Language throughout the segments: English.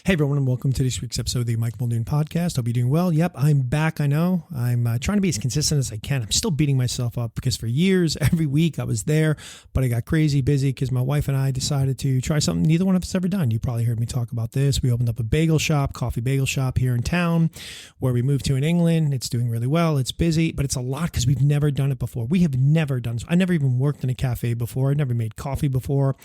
Hey everyone, and welcome to this week's episode of the Mike Muldoon Podcast. Hope you're doing well. Yep, I'm back. I know. I'm trying to be as consistent as I can. I'm still beating myself up because for years, every week I was there, but I got crazy busy because my wife and I decided to try something neither one of us ever done. You probably heard me talk about this. We opened up a coffee bagel shop here in town where we moved to in England. It's doing really well. It's busy, but it's a lot because we've never done it before. We have never done this. I never even worked in a cafe before. I never made coffee before.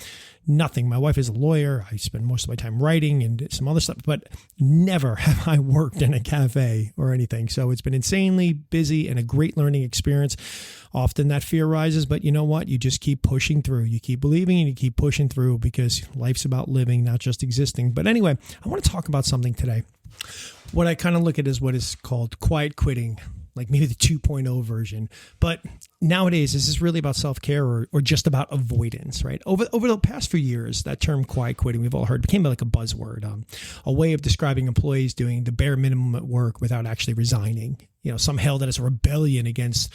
Nothing. My wife is a lawyer. I spend most of my time writing and some other stuff, but never have I worked in a cafe or anything. So it's been insanely busy and a great learning experience. Often that fear rises, but you know what? You just keep pushing through. You keep believing and you keep pushing through because life's about living, not just existing. But anyway, I want to talk about something today. What I kind of look at is what is called quiet quitting, like maybe the 2.0 version. But nowadays, is this really about self-care or just about avoidance, right? Over the past few years, that term quiet quitting, we've all heard, became like a buzzword, a way of describing employees doing the bare minimum at work without actually resigning. You know, some hailed it as a rebellion against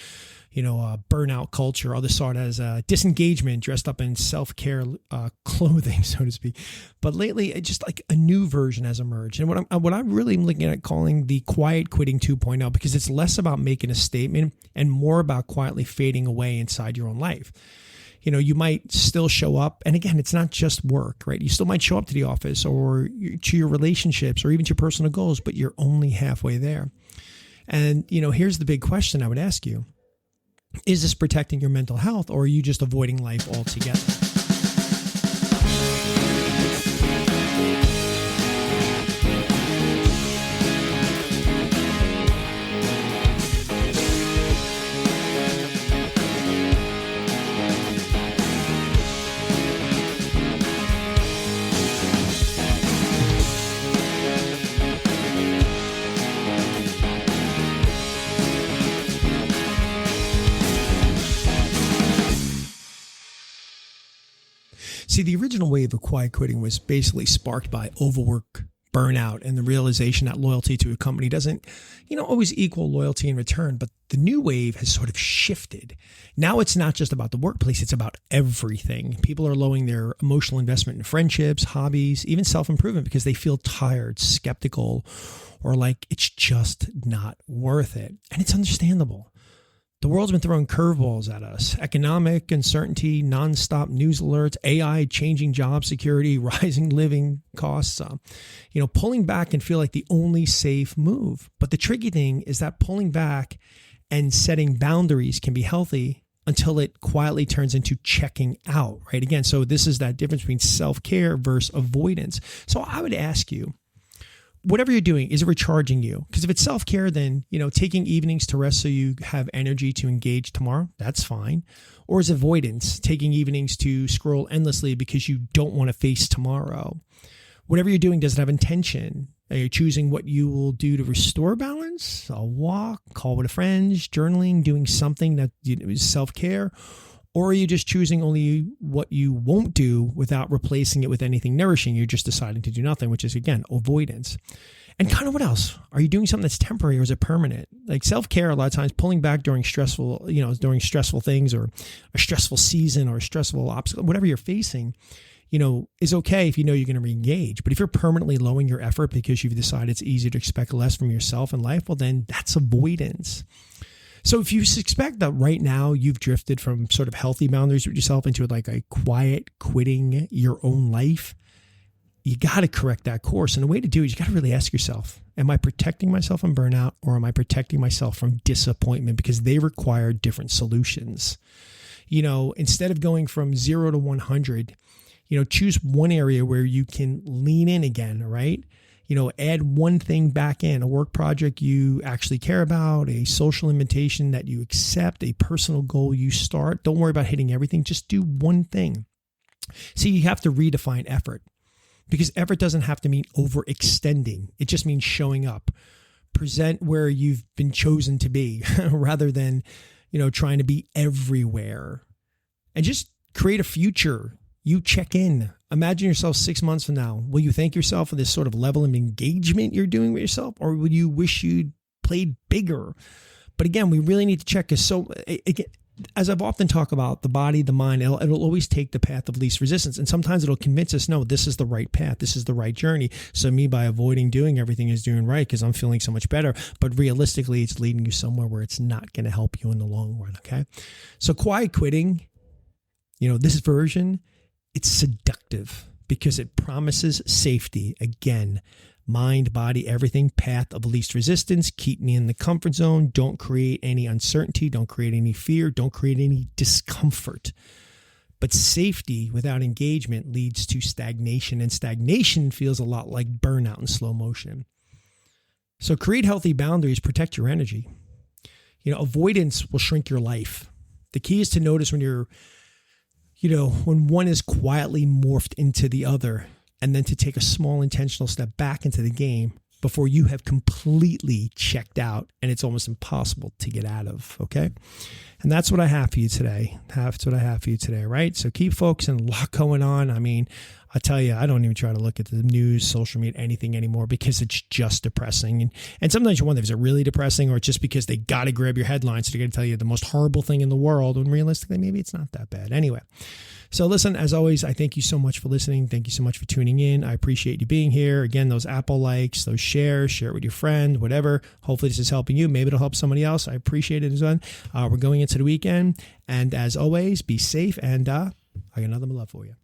burnout culture. Others saw it as disengagement dressed up in self-care clothing, so to speak. But lately, just like a new version has emerged. And what I'm really looking at calling the quiet quitting 2.0, because it's less about making a statement and more about quietly fading away inside your own life. You know, you might still show up. And again, it's not just work, right? You still might show up to the office or to your relationships or even to your personal goals, but you're only halfway there. And, here's the big question I would ask you. Is this protecting your mental health, or are you just avoiding life altogether? See, the original wave of quiet quitting was basically sparked by overwork, burnout, and the realization that loyalty to a company doesn't, always equal loyalty in return. But the new wave has sort of shifted. Now it's not just about the workplace, it's about everything. People are lowering their emotional investment in friendships, hobbies, even self-improvement because they feel tired, skeptical, or like it's just not worth it. And it's understandable. The world's been throwing curveballs at us. Economic uncertainty, nonstop news alerts, AI, changing job security, rising living costs. Pulling back can feel like the only safe move. But the tricky thing is that pulling back and setting boundaries can be healthy until it quietly turns into checking out, right? Again, so this is that difference between self-care versus avoidance. So I would ask you, whatever you're doing, is it recharging you? Because if it's self-care, then, taking evenings to rest so you have energy to engage tomorrow, that's fine. Or is avoidance, taking evenings to scroll endlessly because you don't want to face tomorrow? Whatever you're doing, does it have intention? Are you choosing what you will do to restore balance? A walk, call with a friend, journaling, doing something that is self-care? Or are you just choosing only what you won't do without replacing it with anything nourishing? You're just deciding to do nothing, which is, again, avoidance. And kind of what else? Are you doing something that's temporary or is it permanent? Like self-care, a lot of times pulling back during stressful things or a stressful season or a stressful obstacle, whatever you're facing, is okay if you're going to re-engage. But if you're permanently lowering your effort because you've decided it's easier to expect less from yourself in life, well, then that's avoidance. So if you suspect that right now you've drifted from sort of healthy boundaries with yourself into like a quiet quitting your own life, you got to correct that course. And the way to do it is you got to really ask yourself, am I protecting myself from burnout or am I protecting myself from disappointment? Because they require different solutions. Instead of going from 0 to 100, choose one area where you can lean in again, right? Add one thing back in, a work project you actually care about, a social invitation that you accept, a personal goal you start. Don't worry about hitting everything. Just do one thing. See, you have to redefine effort because effort doesn't have to mean overextending. It just means showing up. Present where you've been chosen to be rather than, trying to be everywhere. And just create a future. You check in. Imagine yourself 6 months from now. Will you thank yourself for this sort of level of engagement you're doing with yourself? Or would you wish you'd played bigger? But again, we really need to check. Because as I've often talked about, the body, the mind, it'll always take the path of least resistance. And sometimes it'll convince us, no, this is the right path. This is the right journey. So me, by avoiding doing everything, is doing right because I'm feeling so much better. But realistically, it's leading you somewhere where it's not going to help you in the long run. Okay. So quiet quitting, this version, it's seductive because it promises safety. Again, mind, body, everything, path of least resistance. Keep me in the comfort zone. Don't create any uncertainty. Don't create any fear. Don't create any discomfort. But safety without engagement leads to stagnation, and stagnation feels a lot like burnout in slow motion. So create healthy boundaries, protect your energy. Avoidance will shrink your life. The key is to notice when when one is quietly morphed into the other, and then to take a small intentional step back into the game before you have completely checked out and it's almost impossible to get out of, okay? And that's what I have for you today. Right? So keep focusing, a lot going on. I mean, I tell you, I don't even try to look at the news, social media, anything anymore because it's just depressing. And sometimes you wonder, is it really depressing or it's just because they got to grab your headlines, so they're going to tell you the most horrible thing in the world when realistically, maybe it's not that bad. Anyway. So listen, as always, I thank you so much for listening. Thank you so much for tuning in. I appreciate you being here. Again, those Apple likes, those shares, share it with your friend, whatever. Hopefully this is helping you. Maybe it'll help somebody else. I appreciate it as well. We're going into the weekend. And as always, be safe. And I got nothing but love for you.